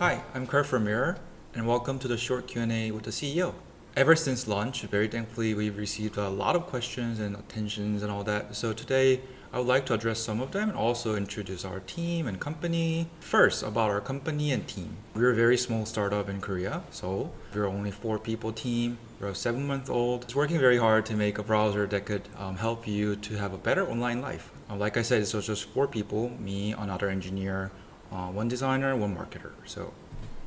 Hi, I'm Kurt from Mirror, and welcome to the short Q&A with the CEO. Ever since launch, very thankfully, we've received a lot of questions and attentions and all that. So today, I would like to address some of them and also introduce our team and company. First, about our company and team. We're a very small startup in Korea, so we're only 4 people team. We're a 7-month-old. It's working very hard to make a browser that could help you to have a better online life. Like I said, it's just 4 people, me, another engineer, 1 designer, 1 marketer. So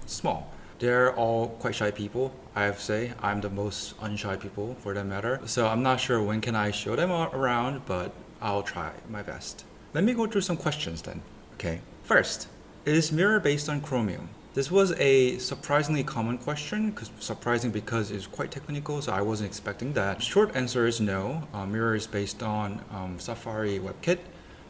small. They're all quite shy people, I have to say. I'm the most unshy people for that matter. So I'm not sure when can I show them around, but I'll try my best. Let me go through some questions then. Okay. First, is Mirror based on Chromium? This was a surprisingly common question, surprising because it's quite technical, so I wasn't expecting that. Short answer is no. Mirror is based on Safari WebKit.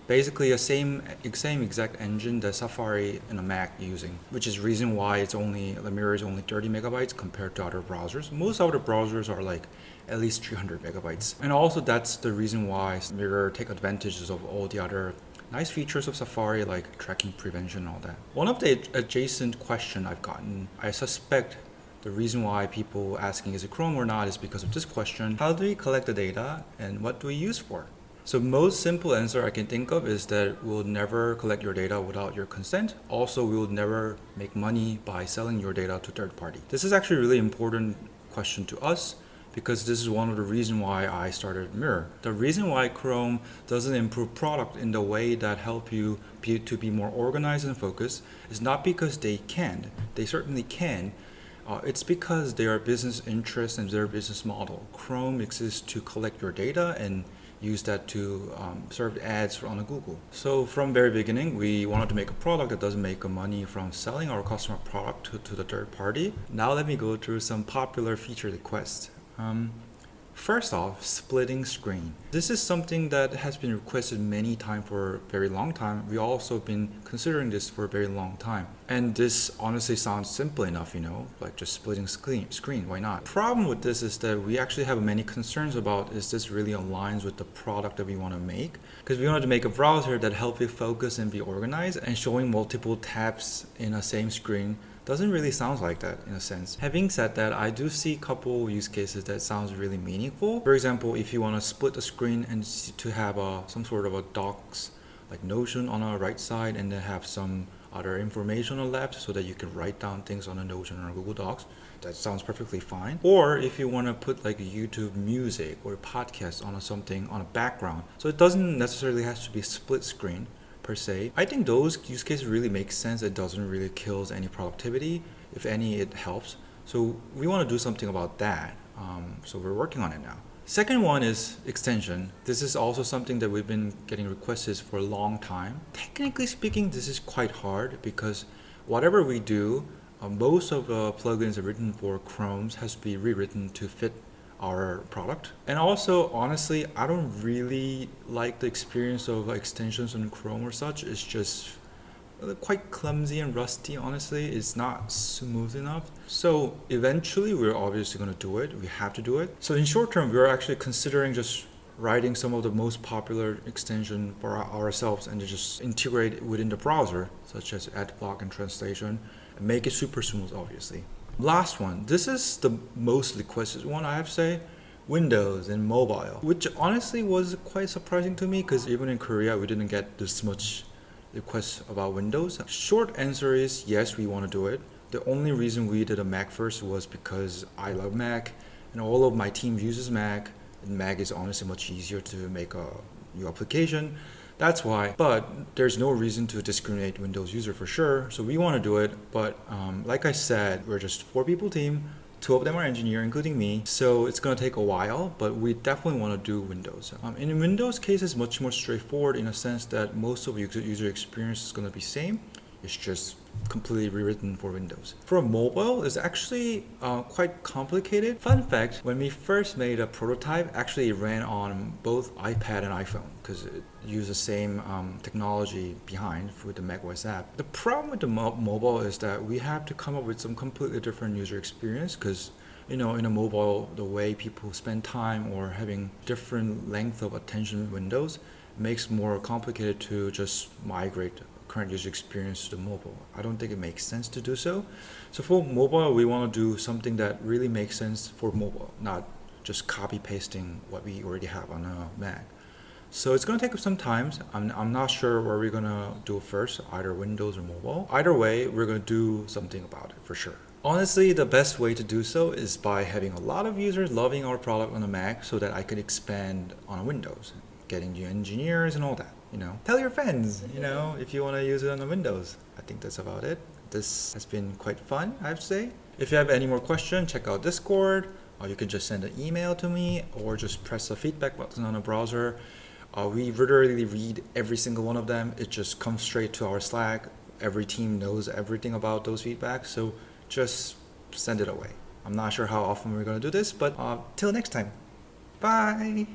Basically a same exact engine that Safari and a Mac using, which is reason why the Mirror is only 30 megabytes compared to other browsers. Most other browsers are like at least 300 megabytes. And also that's the reason why Mirror take advantages of all the other nice features of Safari like tracking prevention and all that. One of the adjacent question I've gotten, I suspect the reason why people asking is it Chrome or not is because of this question. How do we collect the data and what do we use for? So most simple answer I can think of is that we'll never collect your data without your consent. Also, we will never make money by selling your data to third party. This is actually a really important question to us because this is one of the reasons why I started Mirror. The reason why Chrome doesn't improve product in the way that help you to be more organized and focused is not because they can't. They certainly can. It's because their business interests and their business model. Chrome exists to collect your data and use that to serve ads on Google. So from very beginning, we wanted to make a product that doesn't make money from selling our customer product to the third party. Now let me go through some popular feature requests. First off, splitting screen. This is something that has been requested many times for a very long time. We also been considering this for a very long time. And this honestly sounds simple enough, like just splitting screen, why not? Problem with this is that we actually have many concerns about is this really aligns with the product that we want to make? Because we wanted to make a browser that helps you focus and be organized, and showing multiple tabs in a same screen doesn't really sound like that in a sense. Having said that, I do see a couple use cases that sounds really meaningful. For example, if you want to split the screen and to have some sort of a docs like Notion on the right side and then have some other information on the left so that you can write down things on a Notion or Google Docs, that sounds perfectly fine. Or if you want to put like YouTube music or podcast on something on a background, so it doesn't necessarily have to be split screen per se. I think those use cases really make sense. It doesn't really kill any productivity. If any, it helps. So we want to do something about that. So we're working on it now. Second one is extension. This is also something that we've been getting requests for a long time. Technically speaking, this is quite hard because whatever we do, most of the plugins are written for Chrome's has to be rewritten to fit our product. And also, honestly, I don't really like the experience of extensions on Chrome or such. It's just quite clumsy and rusty, honestly. It's not smooth enough. So eventually, we're obviously going to do it. We have to do it. So in short term, we're actually considering just writing some of the most popular extension for ourselves and to just integrate it within the browser, such as ad block and translation, and make it super smooth, obviously. Last one, this is the most requested one, I have to say, Windows and mobile, which honestly was quite surprising to me because even in Korea, we didn't get this much requests about Windows. Short answer is yes, we want to do it. The only reason we did a Mac first was because I love Mac and all of my team uses Mac, and Mac is honestly much easier to make a new application. That's why, but there's no reason to discriminate Windows user for sure. So we want to do it, but like I said, we're just 4 people team. 2 of them are engineer, including me. So it's going to take a while, but we definitely want to do Windows. In Windows case, it's much more straightforward in a sense that most of user experience is going to be same. It's just completely rewritten for Windows. For mobile, it's actually quite complicated. Fun fact, when we first made a prototype, actually it ran on both iPad and iPhone because it used the same technology behind with the macOS app. The problem with the mobile is that we have to come up with some completely different user experience because in a mobile, the way people spend time or having different length of attention windows makes more complicated to just migrate current user experience to the mobile. I don't think it makes sense to do so. So for mobile, we want to do something that really makes sense for mobile, not just copy pasting what we already have on a Mac. So it's going to take some time. I'm not sure where we're going to do first, either Windows or mobile. Either way, we're going to do something about it for sure. Honestly, the best way to do so is by having a lot of users loving our product on the Mac so that I could expand on Windows, getting new engineers and all that. Tell your friends, if you want to use it on the Windows. I think that's about it. This has been quite fun, I have to say. If you have any more questions, check out Discord, or you can just send an email to me, or just press the feedback button on the browser. We literally read every single one of them. It just comes straight to our Slack. Every team knows everything about those feedbacks, so just send it away. I'm not sure how often we're going to do this, but till next time. Bye!